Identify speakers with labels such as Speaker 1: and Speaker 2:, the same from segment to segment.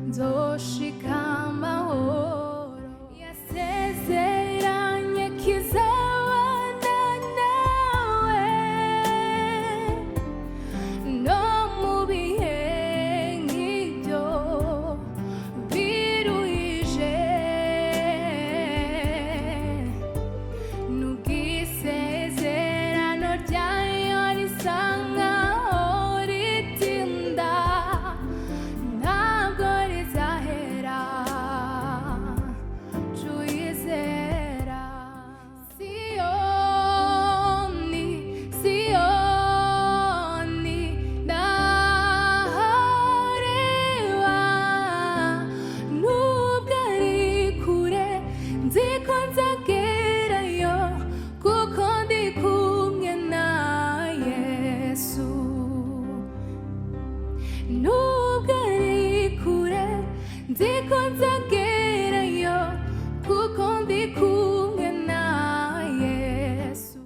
Speaker 1: nzoshika amahoro yasezeranye kizabana nawe no mu bihe nk'ibyo biruhije n'ubwisezerano ryayo risa nkaho ritinda ntabwo rizahera tuyizera Siyoni Siyoni ndahareba nubwo ari kure nzi ko nzagerayo kuko ndi kumwe na Yesu nubwo ari kure nzi ko nzagerayo kuko ndi kumwe na Yesu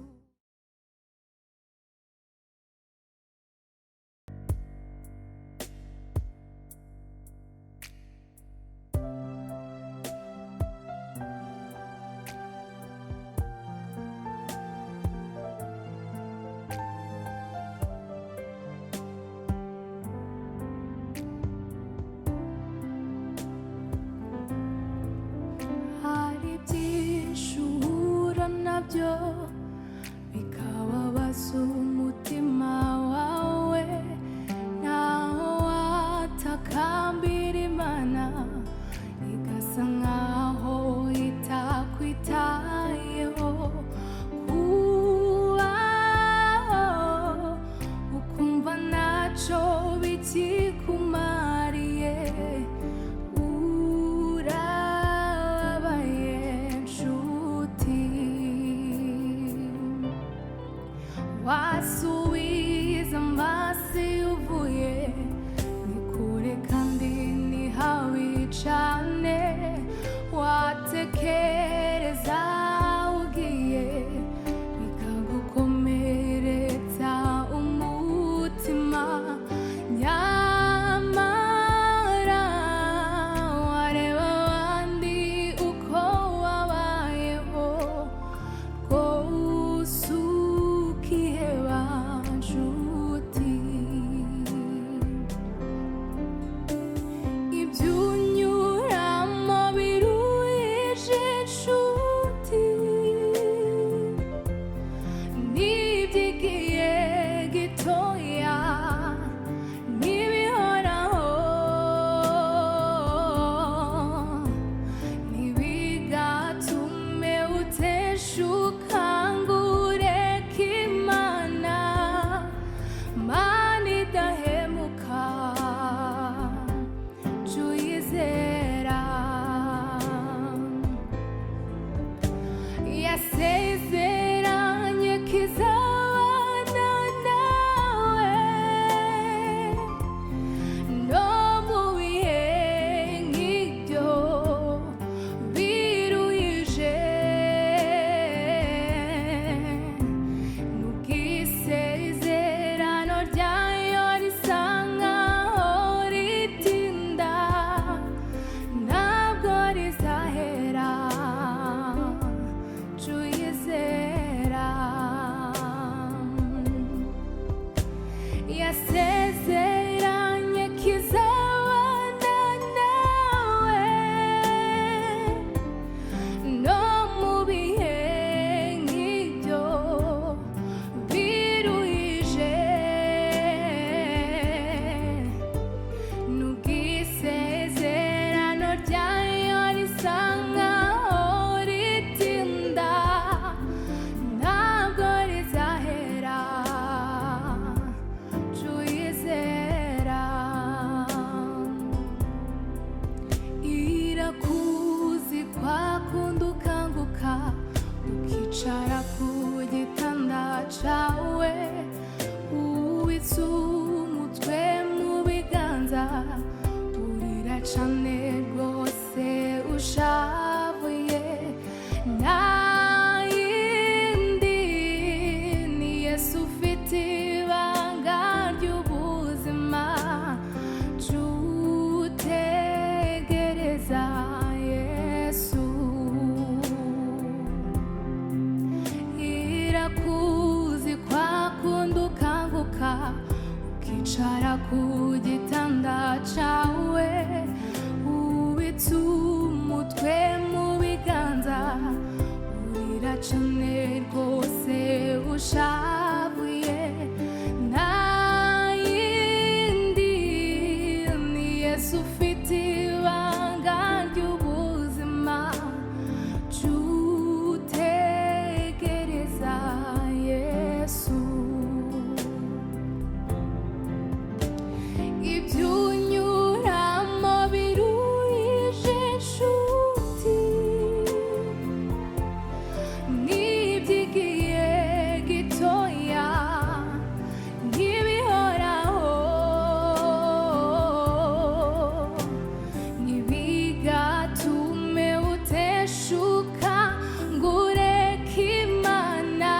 Speaker 1: hari byinshi uhura nabyo bikababaza umutima wawe naho watakambira Imana igasa nkaho itakwitayeho kubaho ukumva ntacyo bikikumariye urababaye nshuti wasubiza amaso iyo uvuye ni kure kandi ni habi cyane watekereza ugiye bikagukomeretsa umutima nyamara wareba abandi uko wabayeho rwose ukiheba nshuti ibyo unyuramo biruhije nshuti nibyigiye gitoya ntibihoraho ntibigatume uteshuka ngo ureke Imana Mana idahemuka tuyizera yasezeranye kizabana nawe no mu bihe nk'ibyo biruhije n'ubwisezerano ryayo risa nkaho ritinda ntabwo rizahera tuyizera yasezeranye kizabana nawe no mu bihe nk'ibyo biruhije n'ubwisezerano ryayo risa nkaho ritinda ntabwo rizahera tuyizera irakuzi kwa kundi ukanguka ukicara ku gitanda cawe ubitse umutwe mu biganza urira cane rwose ushavuye nta yindi ni Yesu ufite ibanga ry'ubuzima Yesu ufite ibanga ry'ubuzima cutegereza Yesu ibyunyuramo biruhije inshuti n'ibyigiye gitoya ntibihoraho ntibigatume uteshuka ngo ureke Imana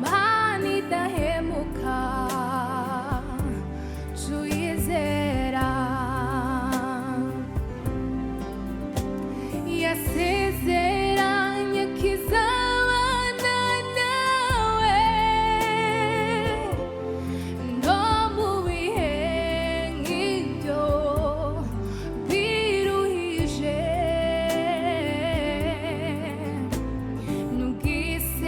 Speaker 1: Mana idahemuka tuyizera yasezeranye kizabana nawe no mu bihe nk'ibyo biruhije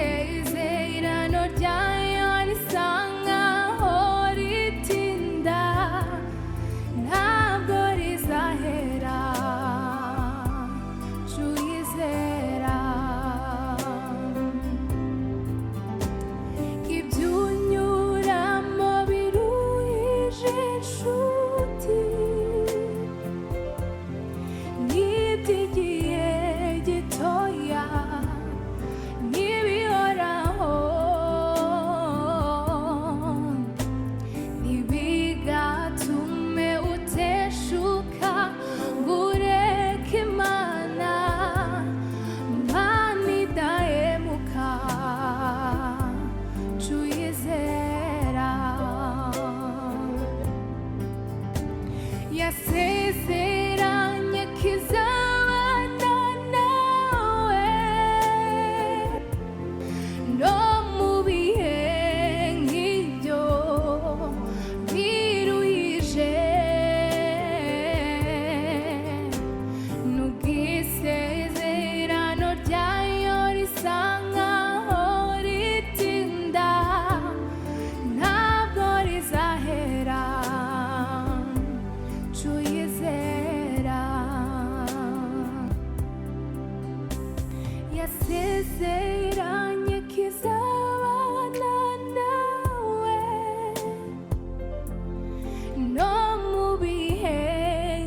Speaker 1: n'ubwisezerano ryayo risa nkaho ritinda ntabwo rizahera tuyizera ibyunyuramo biruhije inshuti n'ibyigiye gitoya ntibihoraho ntibigatume uteshuka ngo ureke Imana Mana idahemuka tuyizera yasezeranye kizabana nawe no mu bihe nk'ibyo biruhije n'ubwisezerano ryayo risa nkaho ritinda ntabwo rizahera tuyizera yasezeranye kizabana nawe no mu bihe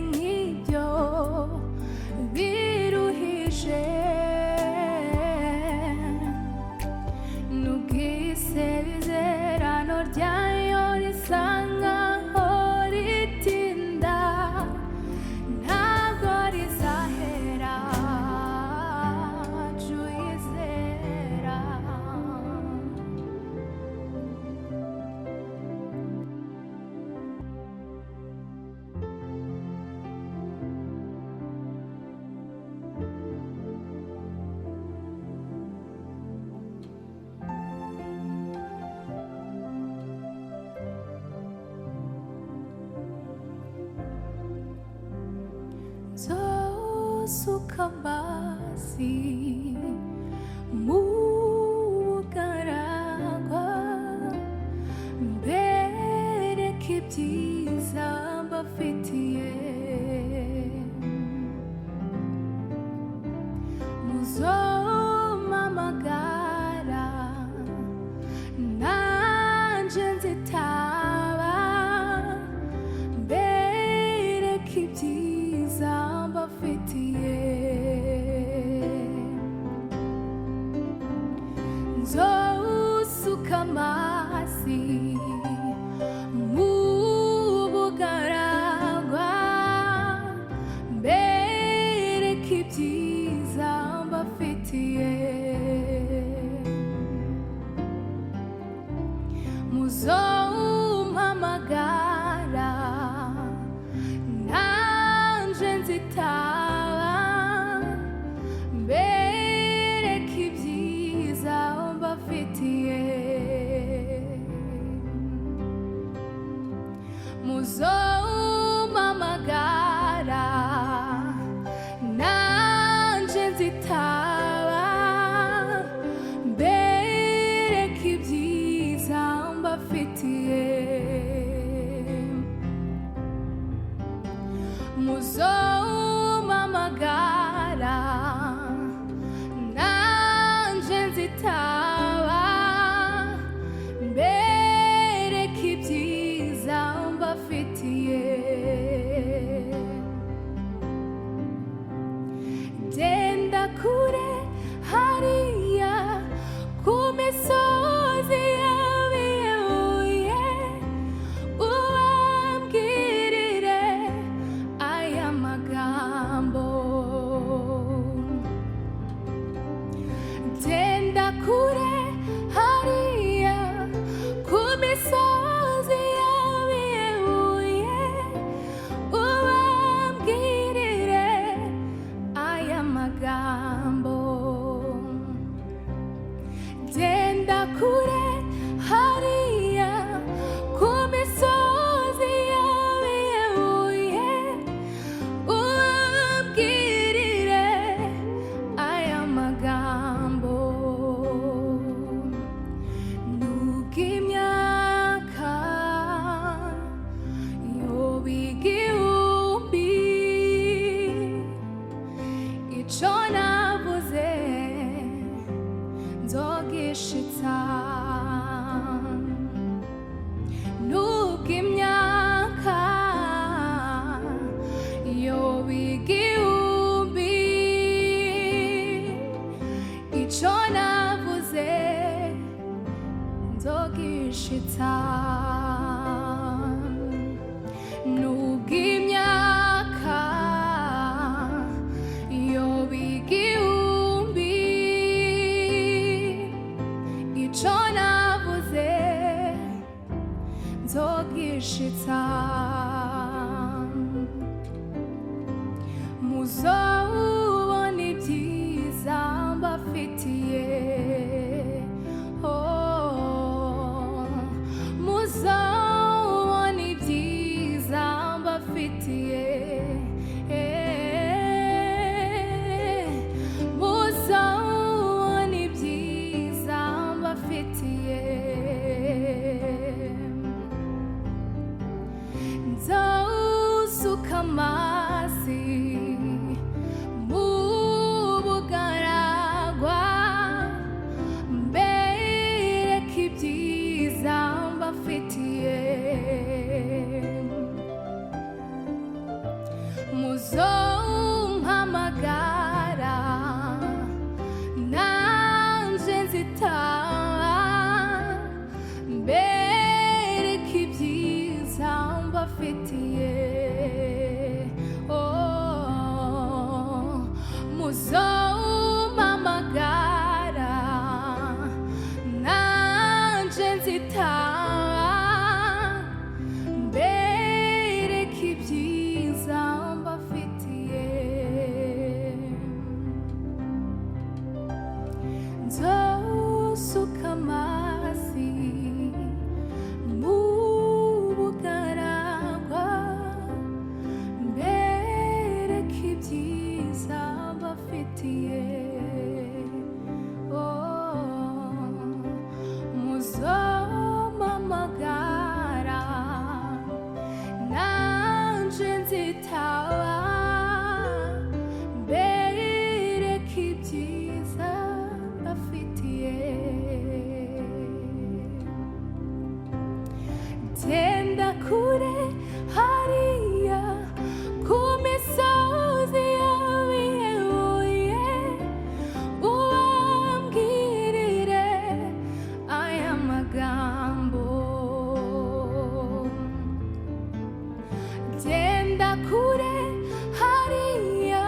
Speaker 1: nk'ibyo biruhije n'ubwisezerano ryayo risa nkaho ritinda ntabwo rizahera tuyizera zosuka amazi Mubugaragwa mbereke ibyiza mbafitiye muzompamagara nanje nzitaba mbereke ibyiza mbafitiye nzosuka amazi Mubugaragwa mbereke ibyiza mbafitiye muzompamagara nanje nzitaba mbereke ibyiza mbafitiye muzompamagara nanje nzitaba mbereke ibyiza mbafitiye muzompamagara nanje nzitaba mbereka ibyiza mbafitiye genda kure hariya ku misozi yabiyebuye ubabwirire aya magambo genda kure hariya ku misozi yabiyebuye ubabwirire aya magambo genda kure hariya ku misozi yabiyebuye ubabwirire aya magambo nubwo imyaka yoba igihumbi ico navuze nzogishitsa nubwo imyaka yoba igihumbi ico navuze nzogishitsa nubwo imyaka yoba igihumbi ico navuze nzogishitsa muzobona ibyiza mbafitiye muzobona ibyiza mbafitiye muzobona ibyiza mbafitiye nzawusuka amazi Mubugaragwa mbereka ibyiza mbafitiye muzompamagara nanje nzitaba mbereka ibyiza mbafitiye muzompamagara nanje nzitaba mbereka ibyiza mbafitiye nzosuka amazi Mubugaragwa mbereka ibyiza mbafitiye muzompamagara nanje nzitaba mbereka ibyiza mbafitiye genda kure hariya ku misozi yabiyebuye ubabwirire aya magambo genda kure hariya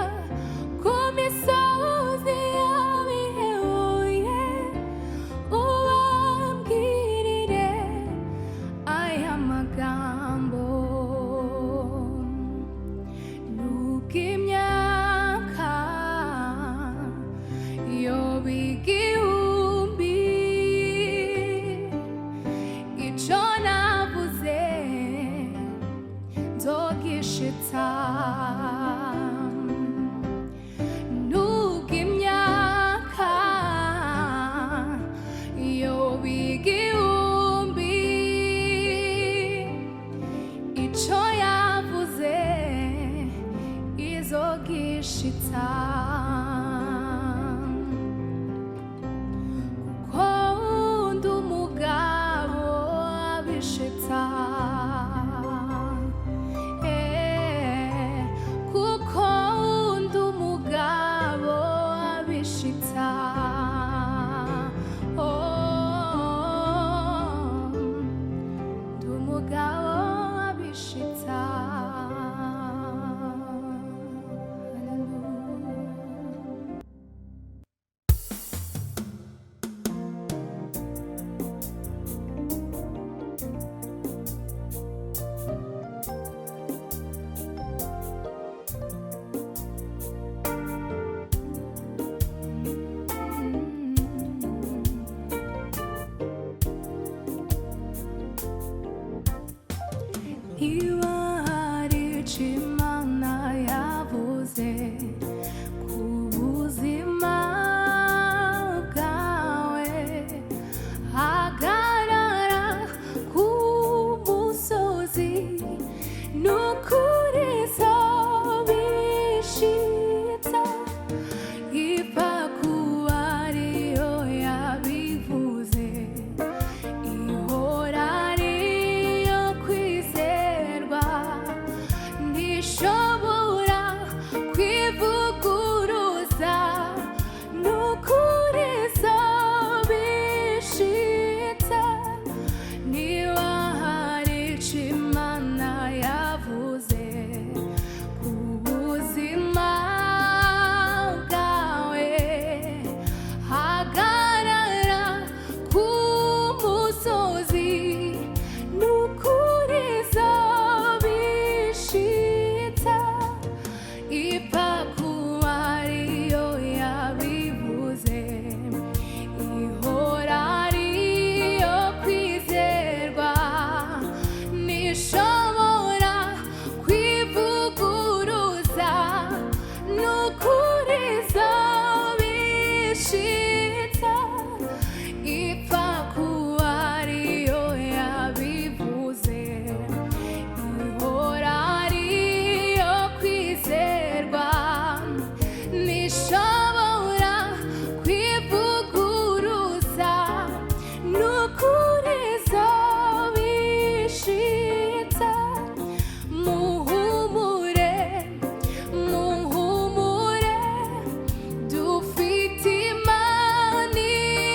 Speaker 1: ku misozi yabiyebuye ubabwirire aya magambo nubwo imyaka yoba igihumbi ico navuze nzogishitsa nubwo imyaka yoba igihumbi ico yavuze sinzogishitsa kuko ndi umugabo abishitsa kuko ndi umugabo abishitsa ndi umugabo abishitsa. Niba hari icyo Imana yavuze ku buzima bwawe, hagarara ku musozi n'ukuri izobishitsa, ipfa kuba ariyo yabivuze, ihora ariyo kwizerwa, ntishobora kwivuguruza, n'ukuri izobishitsa. Niba hari icyo Imana yavuze ku buzima bwawe, hagarara ku musozi n'ukuri izobishitsa, ipfa kuba ariyo yabivuze, ihora ariyo kwizerwa, ntishobora kwivuguruza, n'ukuri izobishitsa, ipfa kuba ariyo yabivuze, ihora ariyo kwizerwa, ntishobora kwivuguruza, n'ukuri izobishitsa. Muhumure, muhumure, dufite Imana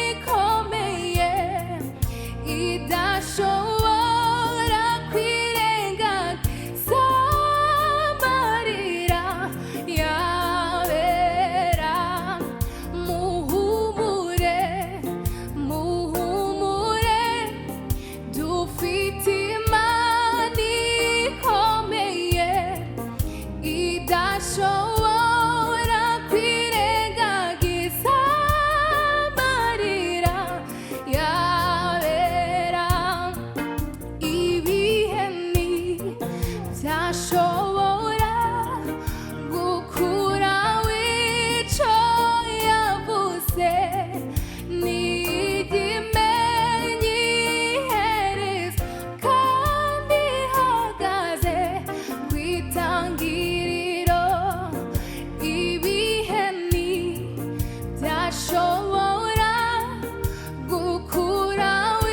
Speaker 1: ikomeye, idashobora kwirengagiza amarira yabera. Muhumure, muhumure, dufite Imana ikomeye, idashobora kwirengagiza amarira yabera. Ibihe ntibyashobora gukuraho icyo yavuze, ntigimenye iherezo kandi ihagaze ku itangiriro. Ibihe ntibyashobora gukuraho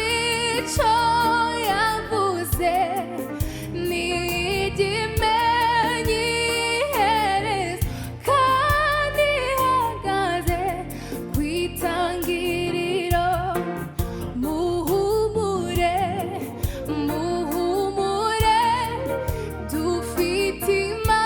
Speaker 1: icyo yavuze, ntigimenye iherezo kandi ihagaze ku itangiriro. Muhumure, muhumure, dufite Imana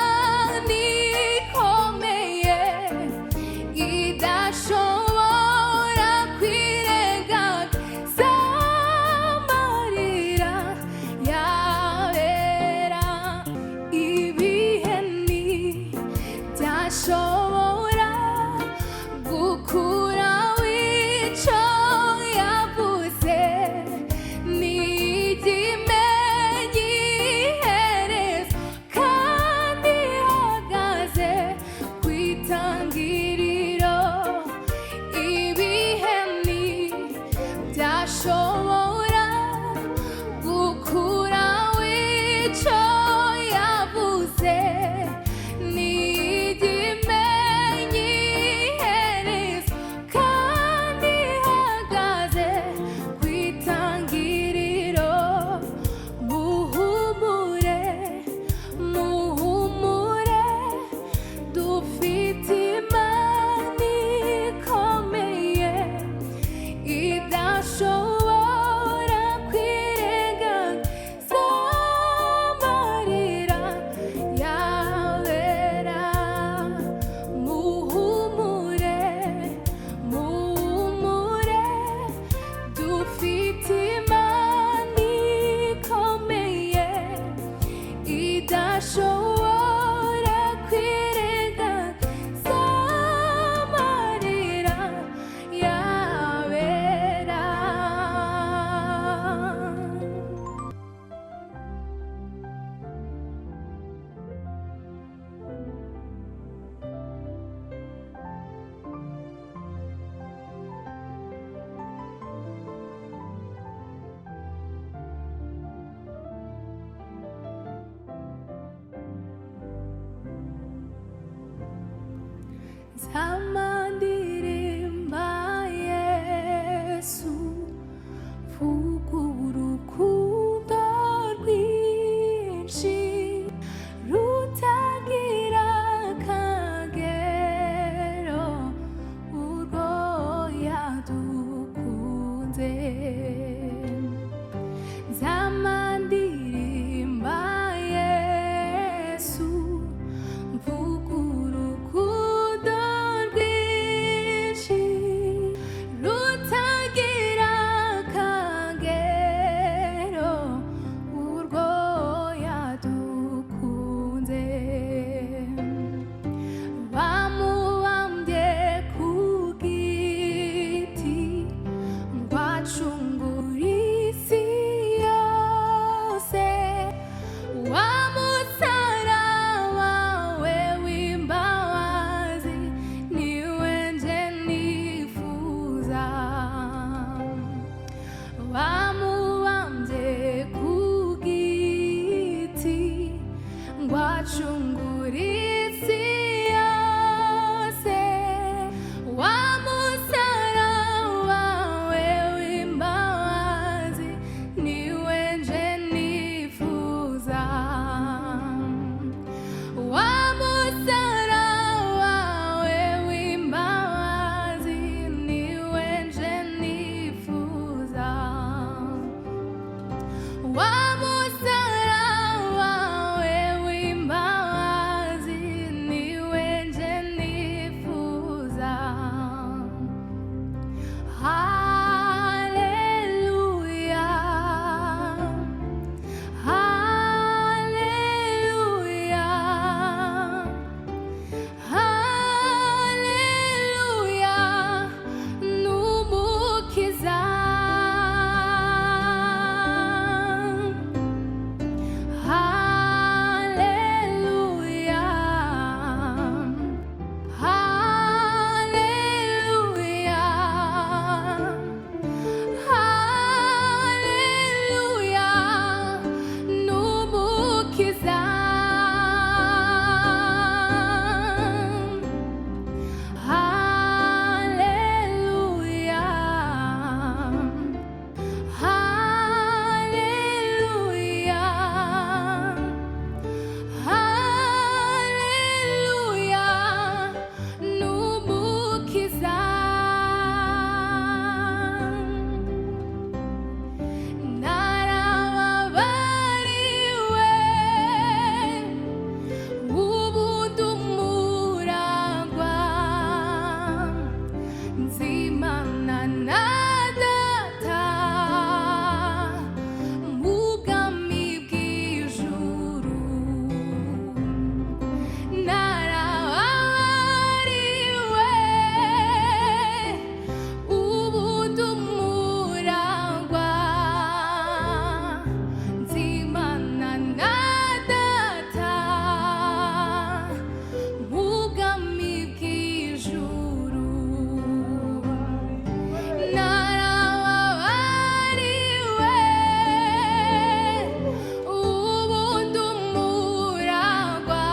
Speaker 1: Zamandirimba Yesu vuga urukundo rwinshi rutagira akagero urwo yadukunze Zamandirimba Yesu vuga urukundo rwinshi rutagira akagero urwo yadukunze bamubambye ku giti ngo acungure isi yose wa musaraba we w'imbabazi niwe nje nifuza bamubambye ku giti ngo acungure isi yose wa musaraba we w'imbabazi niwe nje nifuza wa musaraba we w'imbabazi niwe nje nifuza wa musaraba we w'imbabazi niwe nje nifuza Haleluya Haleluya Haleluya n'umukiza Haleluya Haleluya Haleluya n'umukiza Haleluya Haleluya Haleluya n'umukiza narababariwe ubu ndumuragwa nzimana na data mu bwami bw'ijuru narababariwe ubu ndumuragwa nzimana na data mu bwami bw'ijuru narababariwe ubu ndumuragwa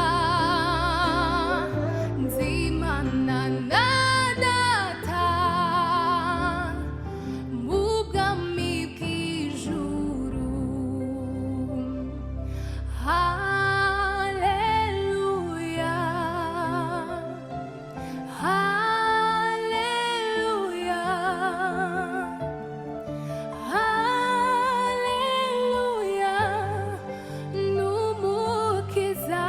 Speaker 1: nzimana na data mu bwami bw'ijuru Haleluya Haleluya Haleluya n'umukiza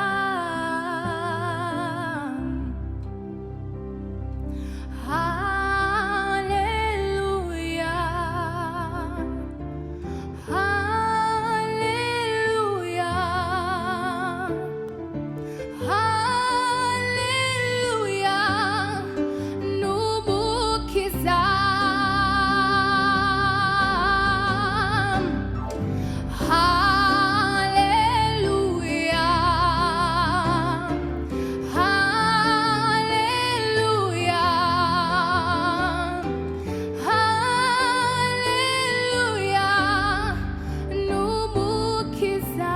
Speaker 1: Haleluya Haleluya Haleluya n'umukiza Haleluya Haleluya Haleluya n'umukiza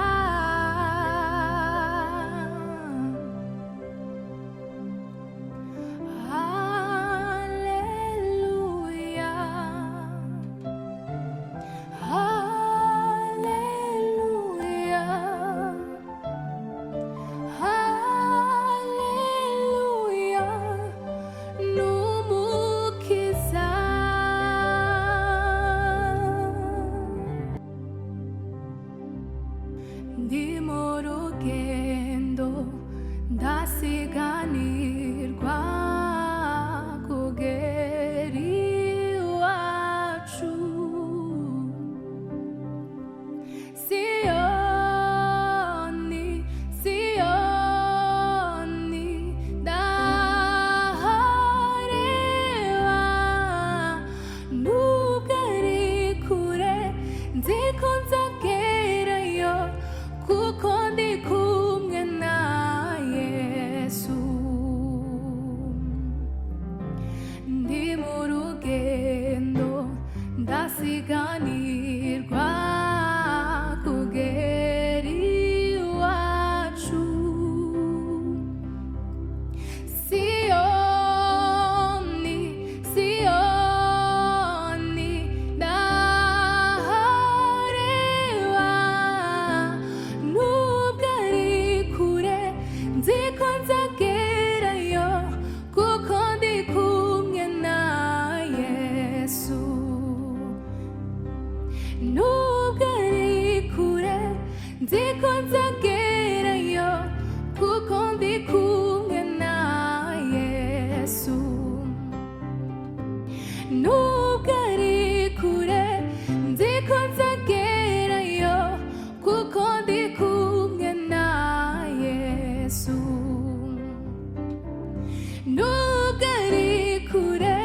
Speaker 1: ndasiganirwa kugera iwacu. Siyoni, Siyoni, ndahareba nubwo ari kure, nzi ko nzagerayo kuko ndi kumwe na Yesu. Ndi mu rugendo ndasiganirwa kugera iwacu. Siyoni, Siyoni, ndahareba nubwo ari kure, nzi ko nzagerayo kuko ndi kumwe na Yesu. Nubwo ari kure, nzi ko nzagerayo kuko ndi kumwe na Yesu. Nubwo ari kure, nzi ko nzagerayo kuko ndi kumwe na Yesu. Nubwo ari kure,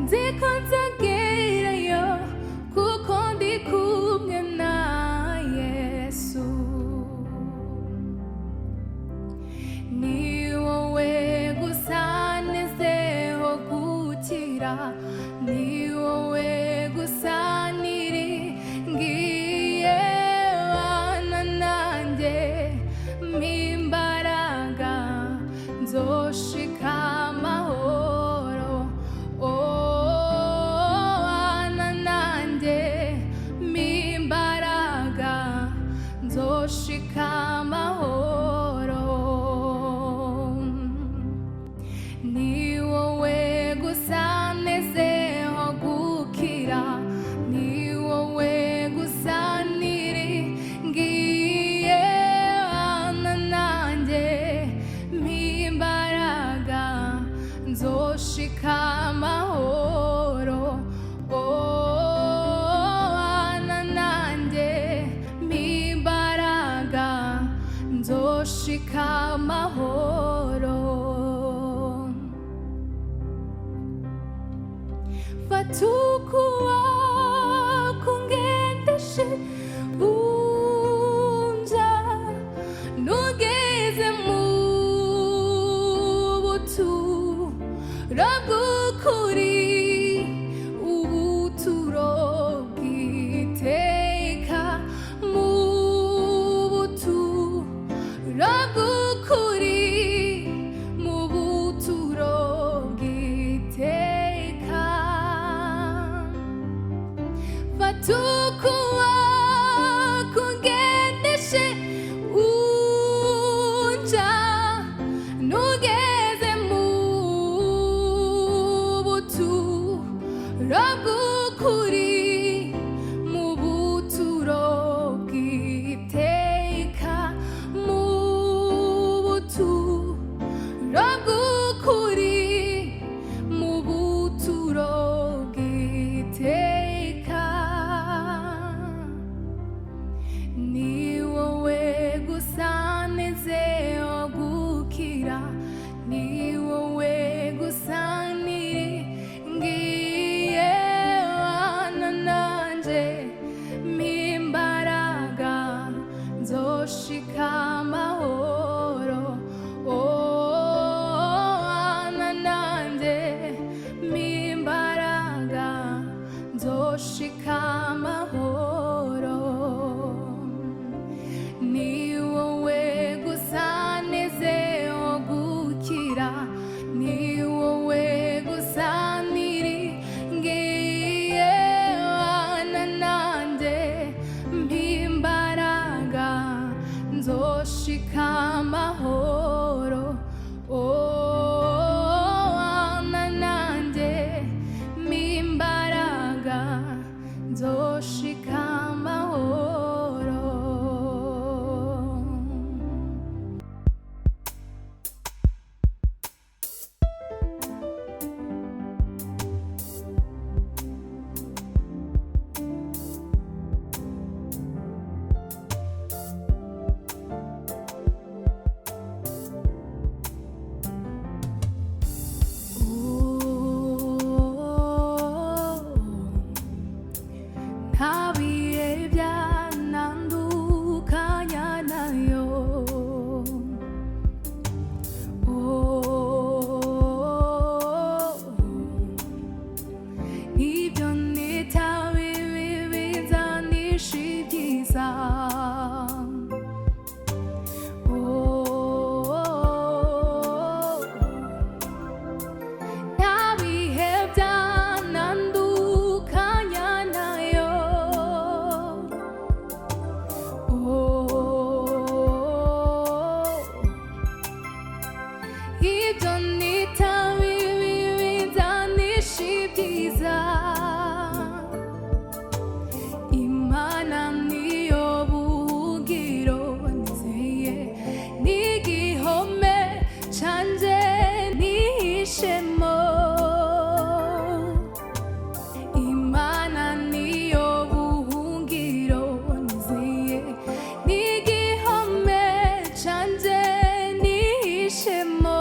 Speaker 1: nzi ko nzagerayo kuko ndi kumwe na Yesu. Ni wowe gusa nezeho gukira, ni wowe gusa niringiye, bana nanjye mpimbaraga nzoshika amahoro. Bana nanjye mpimbaraga nzoshika amahoro. Ni wowe gusa nezeho gukira, ni wowe gusa niringiye, bana nanjye mpimbaraga nzoshika amahoro. Bana nanjye mpimbaraga nzoshika amahoro. Fata ukuboko ungendeshe bunja, nugeze mu buturo bw'ukuri, ubuturo bw'iteka. Mu buturo bw'ukuri, mu buturo bw'iteka. Fata ukuboko ungendeshe unja, nugeze mu buturo bw'ukuri, mu buturo bw'iteka. Mu buturo bw'ukuri, mu buturo bw'iteka. Ni wowe gusa nezeho gukira, ni wowe gusa niringiye, bana nanjye mpimbaraga nzoshika amahoro. ibyo nita bibi binzanisha ibyiza. Imana niyo buhungiro nizeye, n'igihome canje nihishemo. Imana niyo buhungiro nizeye, n'igihome canje nihishemo.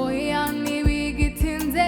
Speaker 1: oya ntibigitinze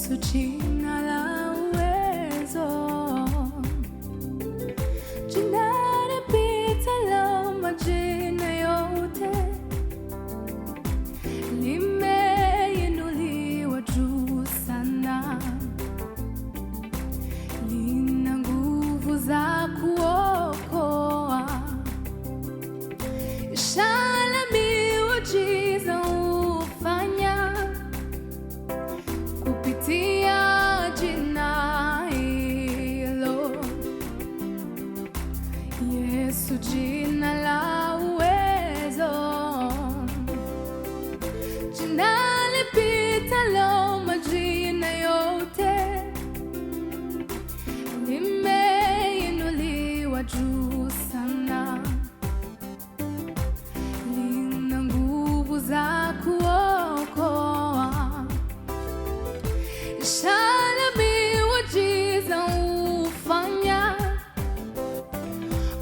Speaker 1: Yesu jina la uwezo, jina lipitalo majina yote, limeinuliwa juu sana, lina nguvu za kuokoa, ishara miujiza hufanya kupitia jina hilo. Yesu jina la uwezo, jina lipitalo majina yote, limeinuliwa juu sana, lina nguvu za kuokoa, ishara miujiza hufanya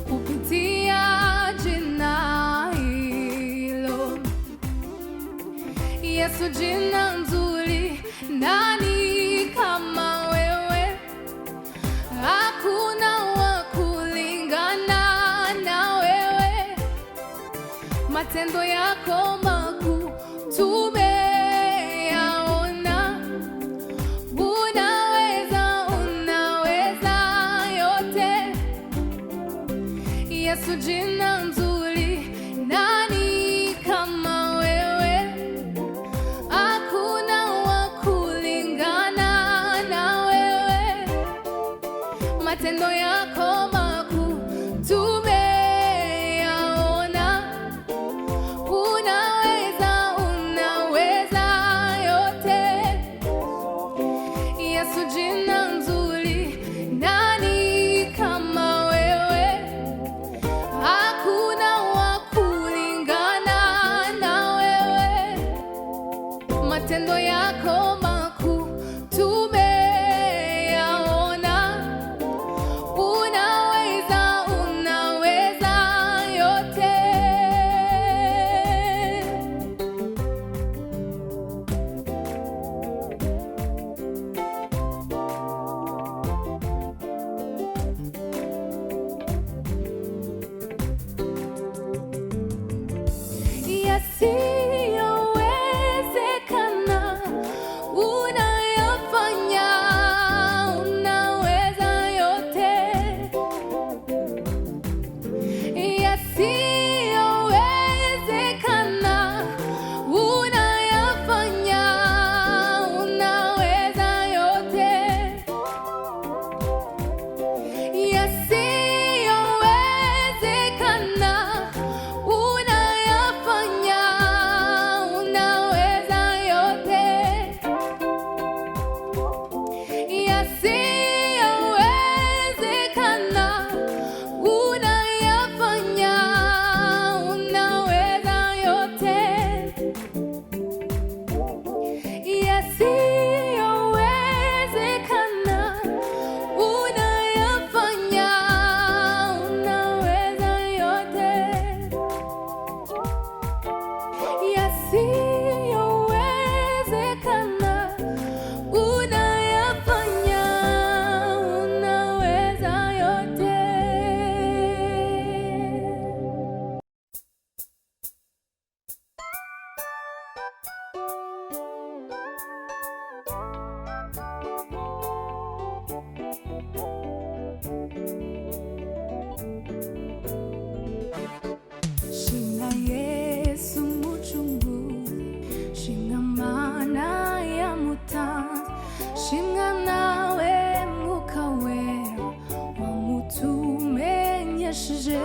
Speaker 1: kupitia jina hilo. Yesu jina nzuri, nani kama wewe? Hakuna wa kulingana na wewe, matendo yako makuu tumeyaona. Unaweza yote. Yesu jina nzuri, nani kama wewe? Hakuna wa kulingana na wewe, matendo yako makuu tumeyaona. Unaweza yote. Yesu jina nzuri, nani kama wewe? Hakuna wa kulingana na wewe, matendo yako makuu tumeyaona. Unaweza yote. Yasiyowezekana unayafanya, unaweza yote. Yasiyowezekana unayafanya, unaweza yote. Yasiyowezekana unayafanya, unaweza yote. Yasiyowezekana unayafanya, unaweza yote. Yasiyowezekana unayafanya, unaweza yote. Yasiyowezekana unayafanya, unaweza yote. Shina Yesu muchunguzi, shina mana ya mutanzi, shina nawe mwuka wera wamutumenyesheje.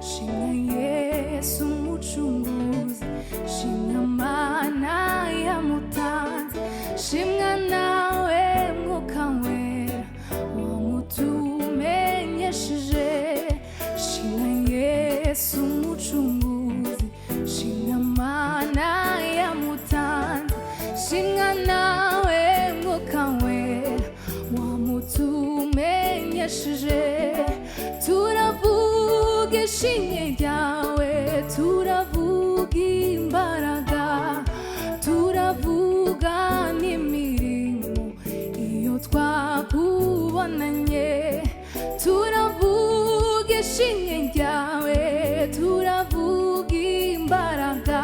Speaker 1: Shina Yesu muchunguzi, shina mana ya mutanzi, shina nawe mwuka wera wamutumenyesheje. Shina Yesu muchunguzi, shina mana ya mutanzi, shina nawe mwuka wera wamutumenyesheje. Turavuga ishimwe ryawe, twakubonanye turavuga ishimwe ryawe turavuga imbaraga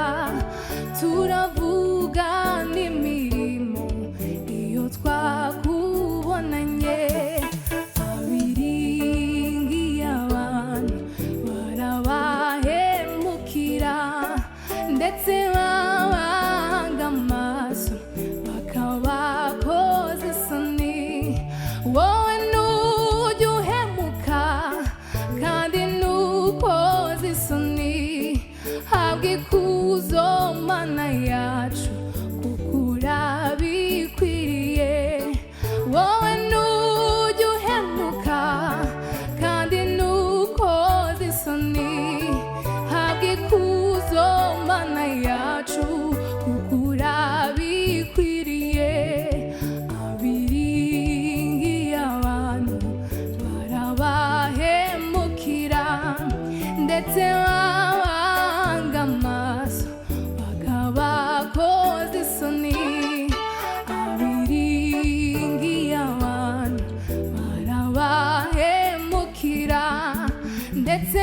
Speaker 1: turavuga n'imirimo iyo twakubonanye abiringiye abantu barabahemukira ndetse babanga amaso bakabakoza isoni wowe nujya uhemuka kandi nukoza isoni habwa ikuzo mana yacu kuko urabikwiriye wowe nujya uhemuka kandi nukoza isoni habwa ikuzo mana yacu kuko urabikwiriye abiringiye abantu barabahemukira ndetse babanga amaso bakabakoza isoni abiringiye abantu barabahemukira ndetse